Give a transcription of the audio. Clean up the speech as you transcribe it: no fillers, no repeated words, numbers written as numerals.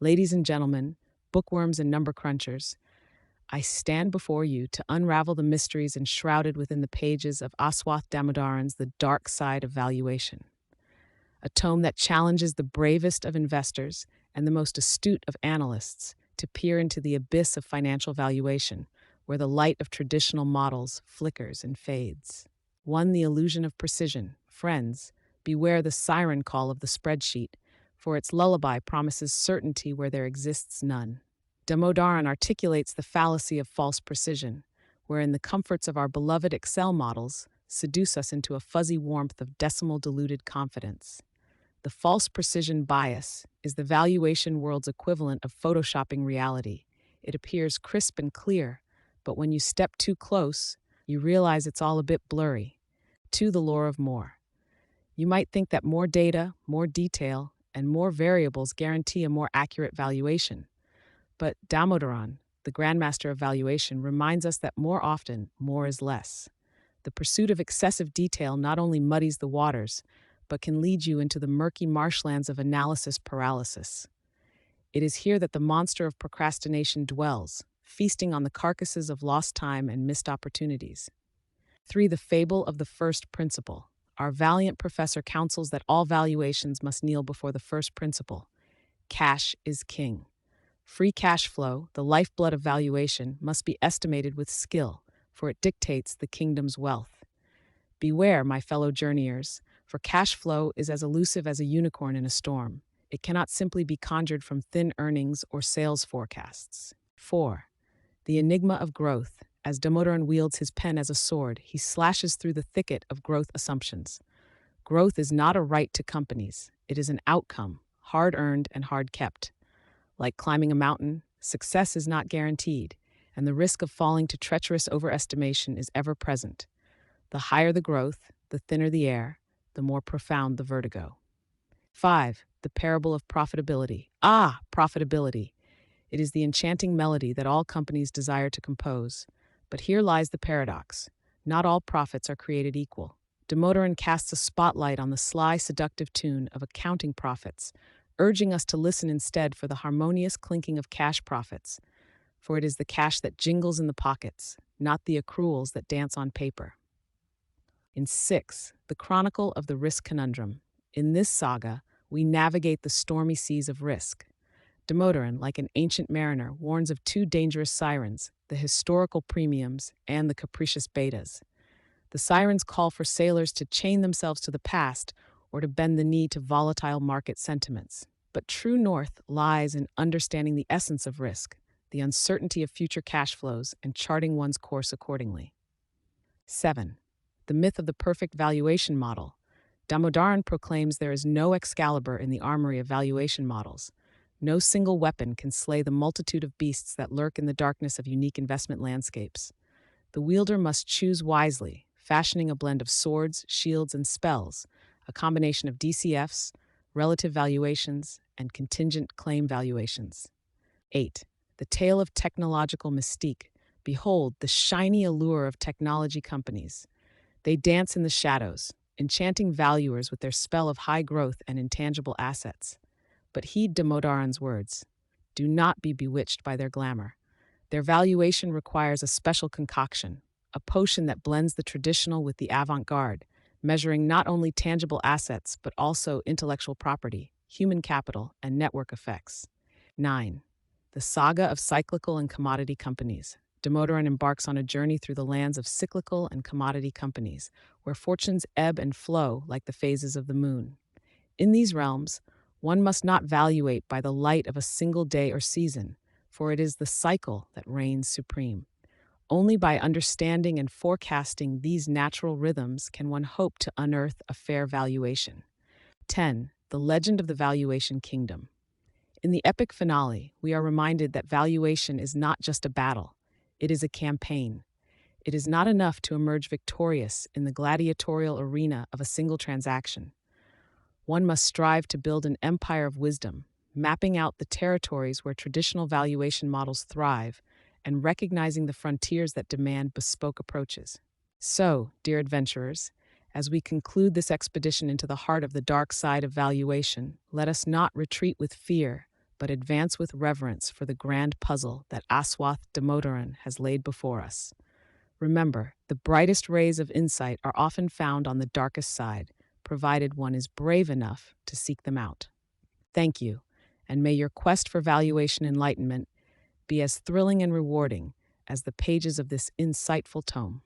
Ladies and gentlemen, bookworms and number crunchers, I stand before you to unravel the mysteries enshrouded within the pages of Aswath Damodaran's The Dark Side of Valuation, a tome that challenges the bravest of investors and the most astute of analysts to peer into the abyss of financial valuation, where the light of traditional models flickers and fades. One, the illusion of precision. Friends, beware the siren call of the spreadsheet, for its lullaby promises certainty where there exists none. Damodaran articulates the fallacy of false precision, wherein the comforts of our beloved Excel models seduce us into a fuzzy warmth of decimal-diluted confidence. The false precision bias is the valuation world's equivalent of photoshopping reality. It appears crisp and clear, but when you step too close, you realize it's all a bit blurry. To the lure of more. You might think that more data, more detail, and more variables guarantee a more accurate valuation. But Damodaran, the Grandmaster of Valuation, reminds us that more often, more is less. The pursuit of excessive detail not only muddies the waters, but can lead you into the murky marshlands of analysis paralysis. It is here that the monster of procrastination dwells, feasting on the carcasses of lost time and missed opportunities. 3. The fable of the first principle. Our valiant professor counsels that all valuations must kneel before the first principle. Cash is king. Free cash flow, the lifeblood of valuation, must be estimated with skill, for it dictates the kingdom's wealth. Beware, my fellow journeyers, for cash flow is as elusive as a unicorn in a storm. It cannot simply be conjured from thin earnings or sales forecasts. 4. The enigma of growth. As Damodaran wields his pen as a sword, he slashes through the thicket of growth assumptions. Growth is not a right to companies. It is an outcome, hard-earned and hard-kept. Like climbing a mountain, success is not guaranteed, and the risk of falling to treacherous overestimation is ever present. The higher the growth, the thinner the air, the more profound the vertigo. 5. The parable of profitability. Profitability. It is the enchanting melody that all companies desire to compose. But here lies the paradox. Not all profits are created equal. Damodaran casts a spotlight on the sly, seductive tune of accounting profits, urging us to listen instead for the harmonious clinking of cash profits, for it is the cash that jingles in the pockets, not the accruals that dance on paper. In 6, the Chronicle of the Risk Conundrum. In this saga, we navigate the stormy seas of risk. Damodaran, like an ancient mariner, warns of two dangerous sirens, the historical premiums and the capricious betas. The sirens call for sailors to chain themselves to the past or to bend the knee to volatile market sentiments. But true north lies in understanding the essence of risk, the uncertainty of future cash flows, and charting one's course accordingly. 7. The myth of the perfect valuation model. Damodaran proclaims there is no Excalibur in the armory of valuation models. No single weapon can slay the multitude of beasts that lurk in the darkness of unique investment landscapes. The wielder must choose wisely, fashioning a blend of swords, shields, and spells, a combination of DCFs, relative valuations, and contingent claim valuations. 8. The tale of technological mystique. Behold, the shiny allure of technology companies. They dance in the shadows, enchanting valuers with their spell of high growth and intangible assets. But heed Damodaran's words. Do not be bewitched by their glamour. Their valuation requires a special concoction, a potion that blends the traditional with the avant-garde, measuring not only tangible assets but also intellectual property, human capital, and network effects. 9. The saga of cyclical and commodity companies. Damodaran embarks on a journey through the lands of cyclical and commodity companies, where fortunes ebb and flow like the phases of the moon. In these realms, one must not valuate by the light of a single day or season, for it is the cycle that reigns supreme. Only by understanding and forecasting these natural rhythms can one hope to unearth a fair valuation. 10. The legend of the valuation kingdom. In the epic finale, we are reminded that valuation is not just a battle, it is a campaign. It is not enough to emerge victorious in the gladiatorial arena of a single transaction. One must strive to build an empire of wisdom, mapping out the territories where traditional valuation models thrive and recognizing the frontiers that demand bespoke approaches. So, dear adventurers, as we conclude this expedition into the heart of the dark side of valuation, let us not retreat with fear, but advance with reverence for the grand puzzle that Aswath Damodaran has laid before us. Remember, the brightest rays of insight are often found on the darkest side, provided one is brave enough to seek them out. Thank you, and may your quest for valuation enlightenment be as thrilling and rewarding as the pages of this insightful tome.